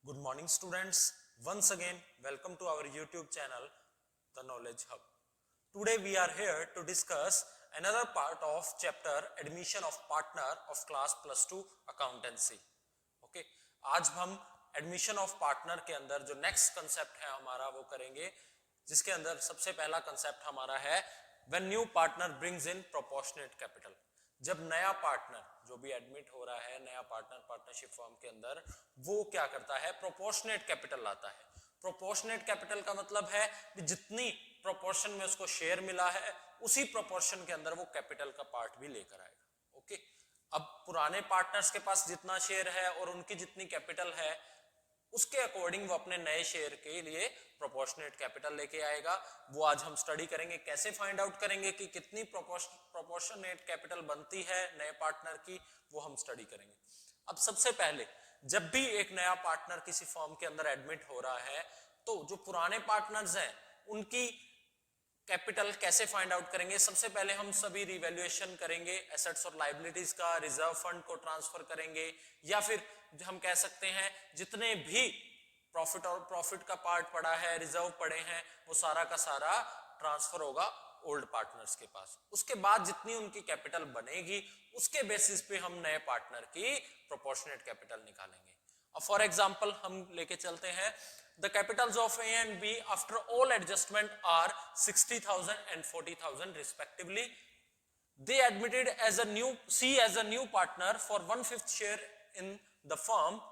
Good morning students. Once again welcome to our YouTube channel The Knowledge Hub. Today we are here to discuss another part of chapter Admission of Partner of Class Plus 2 Accountancy. Okay, आज हम admission of partner के अंदर जो next concept है हमारा वो करेंगे, जिसके अंदर सबसे पहला कंसेप्ट हमारा है when new partner brings in proportionate capital. जब नया पार्टनर जो भी एडमिट हो रहा है, नया पार्टनर पार्टनरशिप फर्म के अंदर, वो क्या करता है, प्रोपोर्शनेट कैपिटल लाता है। प्रोपोर्शनेट कैपिटल का मतलब है कि जितनी प्रोपोर्शन में उसको शेयर मिला है उसी प्रोपोर्शन के अंदर वो कैपिटल का पार्ट भी लेकर आएगा। ओके, अब पुराने पार्टनर्स के पास जितना शेयर है और उनकी जितनी कैपिटल है उसके अकॉर्डिंग वो अपने नए शेयर के लिए प्रोपोर्शनेट कैपिटल लेके आएगा। वो आज हम स्टडी करेंगे, कैसे फाइंड आउट करेंगे कि कितनी प्रोपोर्शनेट कैपिटल बनती है नए पार्टनर की, वो हम स्टडी करेंगे। अब सबसे पहले जब भी एक नया पार्टनर किसी फर्म के अंदर एडमिट हो रहा है तो जो पुराने पार्टनर्स हैं उनकी कैपिटल कैसे फाइंड आउट करेंगे। सबसे पहले हम सभी रिवैल्यूएशन करेंगे, एसेट्स और लायबिलिटीज का, रिजर्व फंड को ट्रांसफर करेंगे, या फिर हम कह सकते हैं जितने भी प्रॉफिट और प्रॉफिट का पार्ट पड़ा है, रिजर्व पड़े हैं, वो सारा का सारा ट्रांसफर होगा ओल्ड पार्टनर्स के पास। उसके बाद जितनी उनकी कैपिटल बनेगी उसके बेसिस पे हम नए पार्टनर की प्रोपोर्शनेट कैपिटल निकालेंगे। अब फॉर एग्जांपल हम लेके चलते हैं, the capitals of A and B after all adjustment are 60,000 and 40,000 respectively. They admitted as a new C as a new partner for 1/5 share in the firm.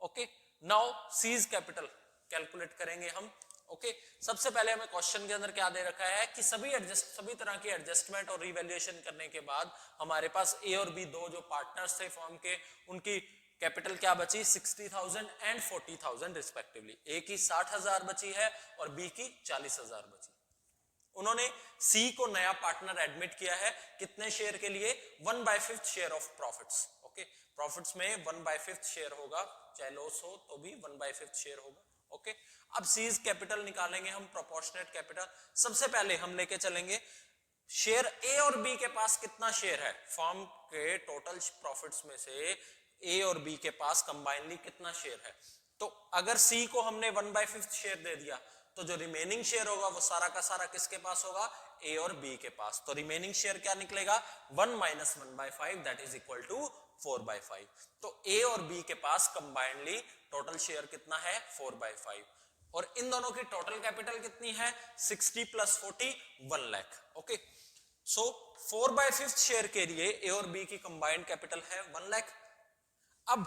Okay, now C's capital calculate करेंगे हम। Okay, सबसे पहले हमें question के अंदर क्या दे रखा है कि सभी तरह की एडजस्टमेंट और रिवैल्यूएशन करने के बाद हमारे पास ए और बी दो जो पार्टनर्स थे फर्म के, उनकी कैपिटल क्या बची, 60,000 एंड 40,000 रिस्पेक्टिवली। ए की 60,000 बची है और बी की 40,000 बची। उन्होंने सी को नया पार्टनर एडमिट किया है कितने शेयर के लिए, 1/5 share of profits. Okay, profits में 1/5 शेयर होगा, चाहे लॉस हो तो भी 1/5 शेयर होगा। ओके, अब सीज कैपिटल निकालेंगे हम, प्रोपोर्शनेट कैपिटल। सबसे पहले हम लेके चलेंगे शेयर ए और बी के पास कितना शेयर है, फर्म के टोटल प्रॉफिट्स में से ए और बी के पास कंबाइनली कितना शेयर है। तो अगर सी को हमने 1/5 शेयर दे दिया तो जो रिमेनिंग शेयर होगा वो सारा का सारा किसके पास होगा, ए और बी के पास। तो रिमेनिंग शेयर क्या निकलेगा, 1 - 1/5 दैट इज इक्वल टू 4/5। तो ए और बी के पास कंबाइनली टोटल शेयर कितना है, 4/5। और इन दोनों की टोटल कैपिटल कितनी है, 60 + 40 1 लाख। ओके, सो 4/5 शेयर के लिए ए और बी की कंबाइंड कैपिटल है 1 लाख। अब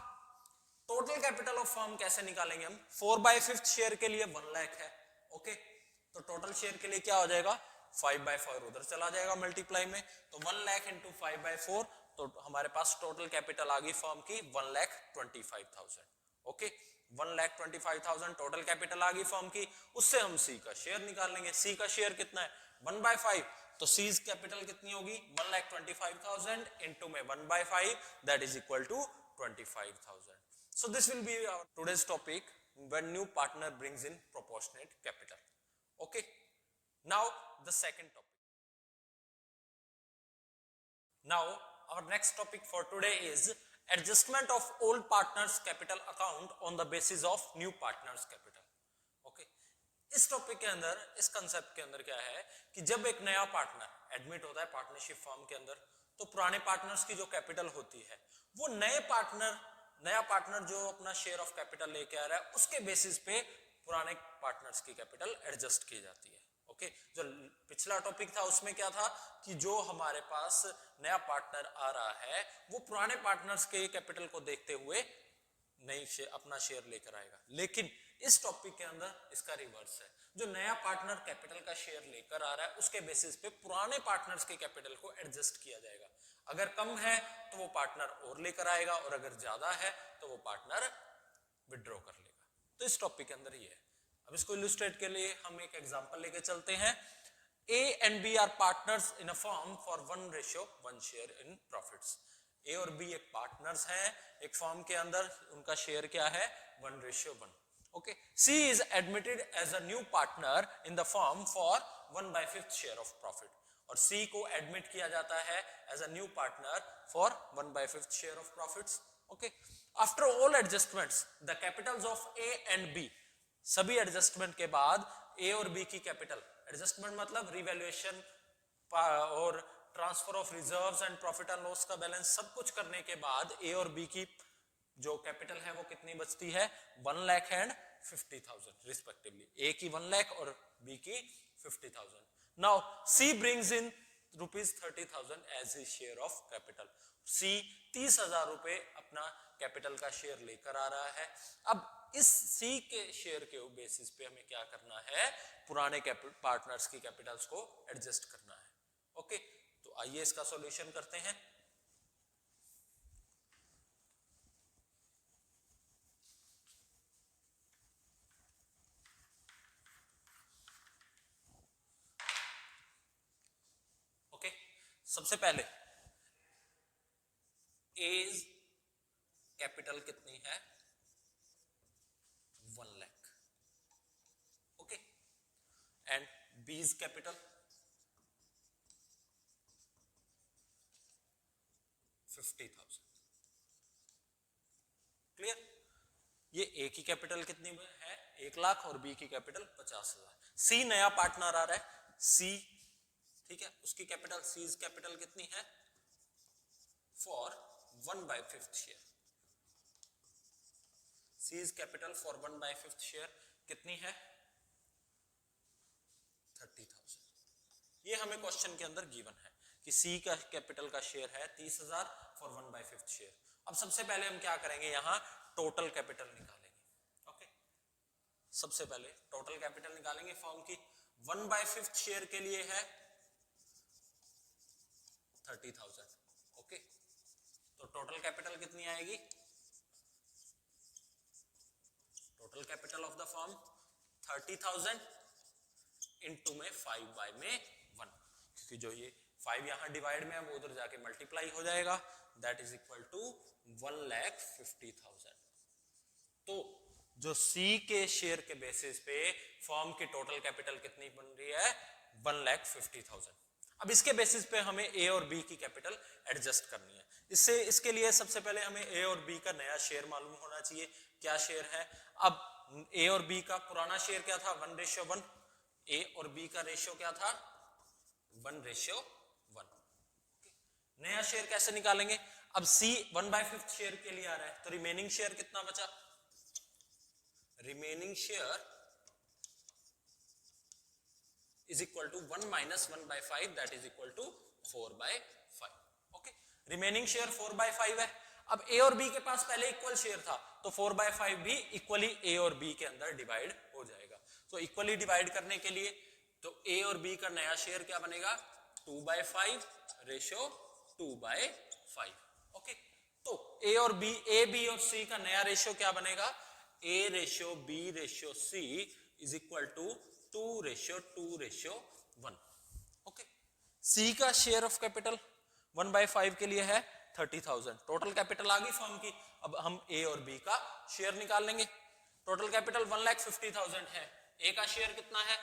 टोटल कैपिटल ऑफ फर्म कैसे निकालेंगे हम, 4/5 शेयर के लिए 1 लाख है। ओके, तो टोटल शेयर के लिए क्या हो जाएगा, 5/4 उधर चला जाएगा मल्टीप्लाई में, तो 1 लाख इंटू 5/4, तो हमारे पास टोटल कैपिटल आ गई फर्म की 1,25,000। ओके, 1,25,000 टोटल कैपिटल आ गई फर्म की। उससे हम सी का शेयर निकाल लेंगे। सी का शेयर कितना है, 1/5, तो सीज कैपिटल कितनी होगी, 1,25,000 इंटू में 1/5 that is equal to 25,000. So this will be our today's topic when new partner brings in proportionate capital. Okay, now the second topic. Now our next topic for today is adjustment of old partners capital account on the basis of new partners capital. Okay, इस topic के अंदर, इस concept के अंदर क्या है कि जब एक नया पार्टनर एडमिट होता है पार्टनरशिप फर्म के अंदर तो पुराने पार्टनर्स की जो कैपिटल होती है वो नया पार्टनर जो अपना शेयर ऑफ कैपिटल लेके आ रहा है उसके बेसिस पे पुराने पार्टनर्स की कैपिटल एडजस्ट की जाती है। ओके, जो पिछला टॉपिक था उसमें क्या था कि जो हमारे पास नया पार्टनर आ रहा है वो पुराने पार्टनर्स के कैपिटल को देखते हुए अपना शेयर लेकर आएगा, लेकिन इस टॉपिक के अंदर इसका रिवर्स है। जो नया पार्टनर कैपिटल का शेयर लेकर आ रहा है उसके बेसिस पे पुराने पार्टनर्स के कैपिटल को एडजस्ट किया जाएगा। अगर कम है तो वो पार्टनर और लेकर आएगा और अगर ज्यादा है तो वो पार्टनर विड्रॉ कर लेगा। तो इस टॉपिक के अंदर ये है। अब इसको इलुस्ट्रेट के लिए हम एक एग्जांपल लेके चलते हैं। A and B are partners in a firm for 1:1 share in profits. ए और बी एक पार्टनर्स हैं एक फर्म के अंदर, उनका शेयर क्या है, 1:1। Okay, C is admitted as a new partner in the firm for 1/5 share of profit, और सी को एडमिट किया जाता है as a new partner for 1/5 share of profits. Okay, after all adjustments the capitals of A and B, सभी adjustment के बाद A और B की कैपिटल, एडजस्टमेंट मतलब रिवैल्यूएशन और transfer of reserves and profit and loss का balance, सब कुछ करने के बाद ए और बी की जो कैपिटल है वो कितनी बचती है, 1 लाख एंड 50,000 रिस्पेक्टिवली, ए की 1 लाख और बी की 50,000. Now C brings in ₹30,000 as his share of capital. C 30,000 रुपए अपना कैपिटल का शेयर लेकर आ रहा है. अब इस सी के शेयर के बेसिस पे हमें क्या करना है, पुराने पार्टनर्स की कैपिटल्स को एडजस्ट करना है. ओके, तो आइए इसका सॉल्यूशन करते हैं. ओके, सबसे पहले एज कैपिटल कितनी है, 1 लाख. ओके, एंड बीज कैपिटल 50,000. क्लियर. ये ए की कैपिटल कितनी है, 1 लाख और बी की कैपिटल 50,000. सी नया पार्टनर आ रहा है, सी, ठीक है, उसकी कैपिटल, सीज कैपिटल कितनी है, for 1/5 share. Seize capital for 1/5 share कितनी है, 30,000. ये हमें क्वेश्चन के अंदर गिवन है कि सी का कैपिटल का शेयर है 30,000 फॉर 1/5 शेयर. अब सबसे पहले हम क्या करेंगे, यहां टोटल कैपिटल निकालेंगे. ओके, सबसे पहले टोटल कैपिटल निकालेंगे फॉर्म की. 1/5 शेयर के लिए है 30,000. ओके, तो टोटल कैपिटल कितनी आएगी, total capital of the firm 30,000 into में 5 में 1, क्योंकि जो ये 5 यहां डिवाइड में है वो उधर जाके मल्टीप्लाई हो जाएगा, दैट इज इक्वल टू 1,50,000. तो जो सी के शेयर के बेसिस पे फर्म की टोटल कैपिटल कितनी बन रही है, 1,50,000. अब इसके बेसिस पे हमें ए और बी की कैपिटल एडजस्ट करनी है. इसके लिए सबसे पहले हमें ए और बी का नया शेयर मालूम होना चाहिए. क्या शेयर है, अब ए और बी का पुराना शेयर क्या था, 1:1. ए और बी का रेशियो क्या था, 1:1. नया शेयर कैसे निकालेंगे, अब सी 1/5 शेयर के लिए आ रहा है, तो रिमेनिंग शेयर कितना बचा, remaining share is equal to 1 minus 1/5 that is equal to 4/5. Okay, remaining share 4/5 है. अब ए और बी के पास पहले इक्वल शेयर था, तो 4/5 भी इक्वली ए और बी के अंदर डिवाइड हो जाएगा. तो इक्वली डिवाइड करने के लिए तो ए और बी का नया शेयर क्या बनेगा, 2/5 रेशियो 2/5. ओके, तो ए और बी, ए बी और सी का नया रेशियो क्या बनेगा, A ratio B ratio C is equal to 2:2:1. Okay, C का शेयर ऑफ कैपिटल 1/5 के लिए है 30,000. टोटल कैपिटल आ गई फर्म की. अब हम ए और बी का शेयर निकाल लेंगे. टोटल कैपिटल 1,50,000 है, ए का शेयर कितना है,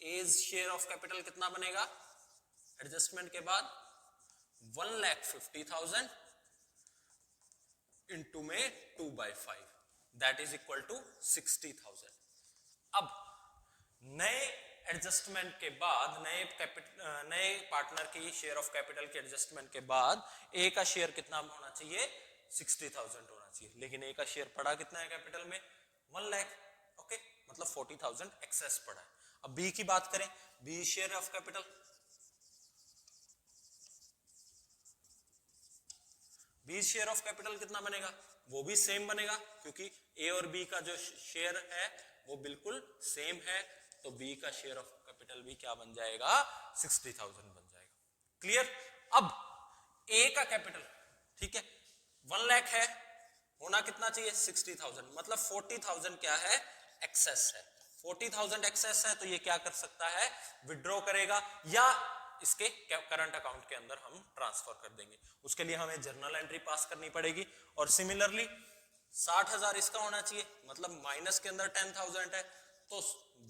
एज शेयर ऑफ कैपिटल कितना बनेगा, एडजस्टमेंट के बाद 1,50,000 इनटू में 2/5 दैट इज इक्वल टू 60,000. अब नए एडजस्टमेंट के बाद, नए पार्टनर की शेयर ऑफ कैपिटल के एडजस्टमेंट के बाद ए का शेयर कितना होना चाहिए, 60,000 होना चाहिए. लेकिन ए का शेयर पड़ा कितना है कैपिटल में, 1 लाख. ओके, मतलब 40,000 एक्सेस पड़ा है. अब बी की बात करें, B share of capital, B share of capital कितना बनेगा, वो भी सेम बनेगा, क्योंकि ए और बी का जो शेयर है वो बिल्कुल सेम है. तो बी का शेयर ऑफ कैपिटल भी क्या बन जाएगा, 60,000 बन जाएगा. क्लियर. अब ए का कैपिटल, ठीक है, 1 लाख है, होना कितना चाहिए, 60,000, मतलब 40,000 क्या है, एक्सेस है. 40,000 एक्सेस है, तो ये क्या कर सकता है, विड्रॉ करेगा या इसके करंट अकाउंट के अंदर हम ट्रांसफर कर देंगे. उसके लिए हमें जर्नल एंट्री पास करनी पड़ेगी. और सिमिलरली 60,000 इसका होना चाहिए, मतलब माइनस के अंदर 10,000 है, तो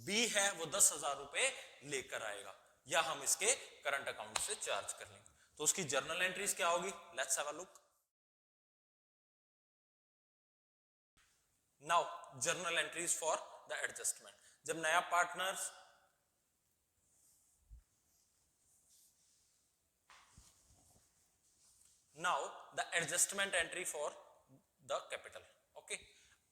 बी है वो 10,000 रुपए लेकर आएगा. या हम इसके करंट अकाउंट से चार्ज कर लेंगे। तो उसकी जर्नल एंट्रीज क्या होगी, let's have a look. Now journal entries for the adjustment. जब नया partners now the adjustment entry for the capital. Okay,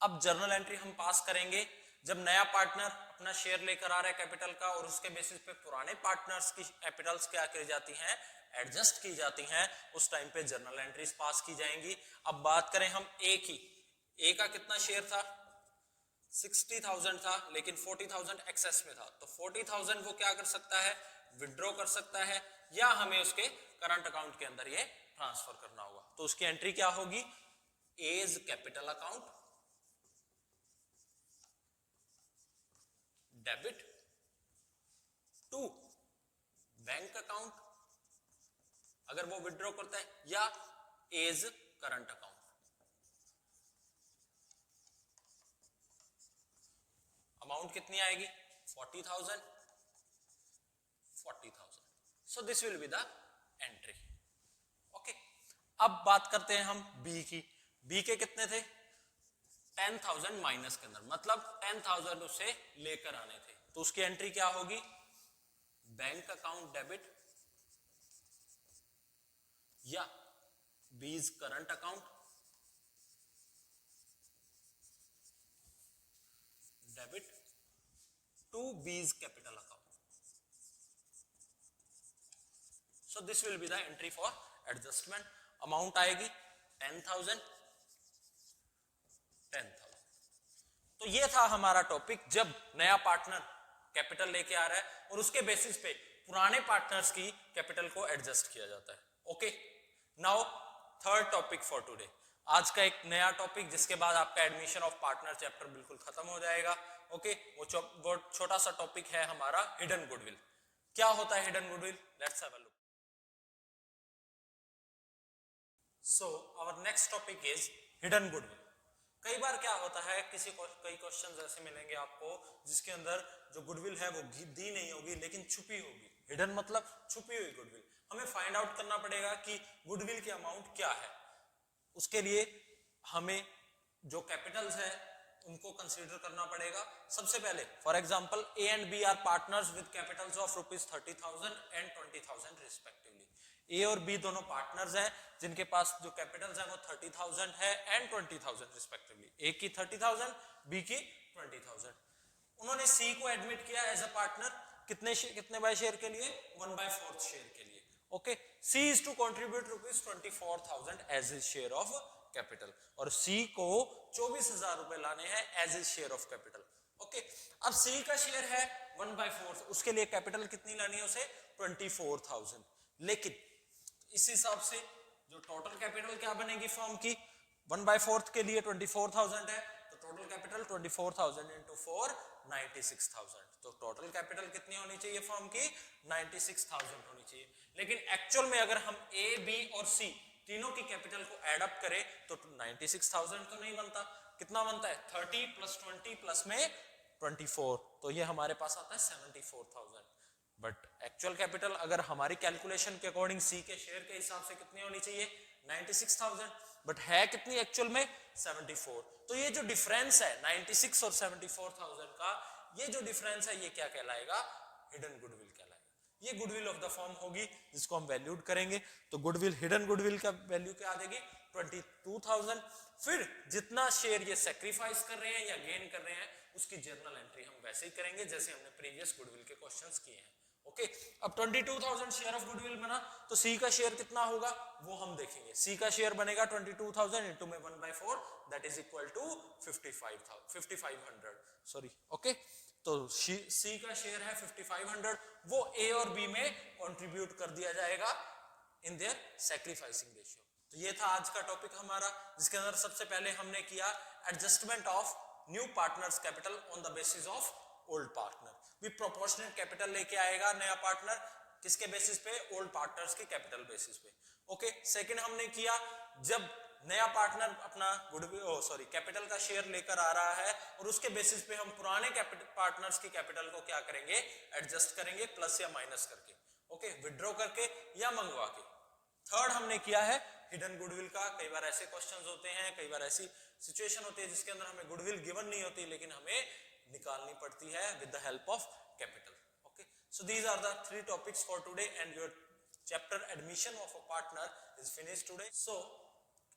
अब जर्नल एंट्री हम पास करेंगे जब नया पार्टनर अपना शेयर लेकर आ रहा है कैपिटल का, और उसके बेसिस पे पुराने पार्टनर्स की कैपिटल्स क्या की जाती हैं, एडजस्ट की जाती हैं, उस टाइम पे जर्नल एंट्रीज पास की जाएंगी। अब बात करें हम ए की, ए का कितना शेयर था, 60,000 था, लेकिन 40,000 एक्सेस में था, तो 40,000 वो क्या कर सकता है, विड्रॉ कर सकता है, या हमें उसके करंट अकाउंट के अंदर ये ट्रांसफर करना होगा। तो उसकी एंट्री क्या होगी, as capital account debit to bank account अगर वो विड्रॉ करता है, या एज करंट अकाउंट। अमाउंट कितनी आएगी, 40,000 40,000। सो this will be the entry. Okay, अब बात करते हैं हम बी की। बी के कितने थे, 10,000 माइनस के अंदर, मतलब 10,000 उसे लेकर आने थे, तो उसकी एंट्री क्या होगी, बैंक अकाउंट डेबिट या B's current account debit to B's capital account. So this will be the entry for adjustment. Amount आएगी 10,000 10,000। तो ये था हमारा टॉपिक, जब नया पार्टनर कैपिटल लेके आ रहा है और उसके बेसिस पे पुराने पार्टनर्स की कैपिटल को एडजस्ट किया जाता है। Okay, now third topic for today, आज का एक नया टॉपिक, जिसके बाद आपका एडमिशन ऑफ पार्टनर चैप्टर बिल्कुल खत्म हो जाएगा। ओके, वो छोटा सा टॉपिक है हमारा हिडन गुडविल। क्या होता है hidden goodwill, let's have a look. So our next topic is hidden goodwill. कई बार क्या होता है, कई क्वेश्चंस ऐसे मिलेंगे आपको जिसके अंदर जो गुडविल है वो दी नहीं होगी लेकिन छुपी होगी। हिडन मतलब छुपी हुई गुडविल। हमें फाइंड आउट करना पड़ेगा कि गुडविल की अमाउंट क्या है। उसके लिए हमें जो कैपिटल्स है उनको कंसीडर करना पड़ेगा। सबसे पहले for example A and B are partners with capitals of ₹30,000 and 20,000 respectively. A और बी दोनों पार्टनर्स हैं जिनके पास जो कैपिटल्स हैं वो 30,000 है एंड 20,000 रिस्पेक्टिवली। ए की 30,000, बी की 20,000। उन्होंने सी को एडमिट किया एज अ पार्टनर, कितने बाय शेयर के लिए, 1/4 शेयर के लिए। Okay, C is to contribute ₹24,000 as his share of capital, और सी को 24,000 रुपए लाने हैं as his share of capital. Okay, अब सी का शेयर है 1/4, उसके लिए कैपिटल कितनी लानी है उसे, 24,000। लेकिन इस हिसाब से जो टोटल कैपिटल क्या बनेगी फर्म की, 1/4 के लिए 24,000 है, तो टोटल कैपिटल 24,000 इंटू 4 96,000। तो टोटल कैपिटल कितनी होनी चाहिए फर्म की, 96,000 होनी चाहिए। लेकिन एक्चुअल में अगर हम ए बी और सी तीनों की कैपिटल को एड अप करें तो 96,000 तो नहीं बनता, कितना बनता है, 30 + 20 प्लस में 24, तो ये हमारे पास आता है 74,000। बट एक्चुअल कैपिटल अगर हमारी कैलकुलेशन के अकॉर्डिंग सी के शेयर के हिसाब से कितनी होनी चाहिए, 96,000, बट है कितनी एक्चुअल में, 74। तो ये जो डिफरेंस है 96 और 74,000 का, ये जो डिफरेंस है ये क्या कहलाएगा, हिडन गुडविल कहलाएगा। ये गुडविल ऑफ द फर्म होगी जिसको हम वैल्यूड करेंगे। तो गुडविल, हिडन गुडविल का वैल्यू क्या आ जाएगी, 22,000। फिर जितना शेयर ये सेक्रीफाइस कर रहे हैं या गेन कर रहे हैं उसकी जर्नल एंट्री हम वैसे ही करेंगे जैसे हमने प्रीवियस गुडविल के क्वेश्चंस किए हैं। ओके, अब 22,000 शेयर ऑफ गुडविल बना, तो सी का शेयर कितना होगा वो हम देखेंगे। सी का शेयर बनेगा 22,000 इंटू में 1/4, that is equal to 5,500। Sorry, okay, तो सी का शेयर है 5,500, वो ए और बी में कंट्रीब्यूट कर दिया जाएगा इन देयर सैक्रिफाइसिंग रेशियो। तो ये था आज का टॉपिक हमारा, जिसके अंदर सबसे पहले हमने किया adjustment of new partners capital on the basis of old partner. भी प्रोपोर्शनल कैपिटल लेके आएगा नया पार्टनर, किसके बेसिस पे, ओल्ड पार्टनर्स के कैपिटल बेसिस पे। ओके, सेकंड हमने किया जब नया पार्टनर अपना गुडविल कैपिटल का शेयर लेकर आ रहा है और उसके बेसिस पे हम पुराने पार्टनर्स की कैपिटल को क्या करेंगे, एडजस्ट करेंगे प्लस या माइनस करके, ओके, विड्रॉ करके या मंगवा के। थर्ड हमने किया है हिडन गुडविल का। कई बार ऐसे क्वेश्चंस होते हैं, कई बार ऐसी सिचुएशन होती है जिसके अंदर हमें गुडविल गिवन नहीं होती लेकिन हमें निकालनी पड़ती है with the help of capital. Okay, so these are the 3 topics for today and your chapter admission of a partner is finished today. So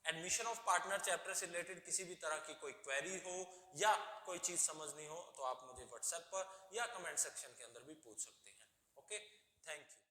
admission of partner chapter से रिलेटेड किसी भी तरह की कोई क्वेरी हो या कोई चीज समझनी हो तो आप मुझे व्हाट्सएप पर या कमेंट सेक्शन के अंदर भी पूछ सकते हैं। Okay, thank you.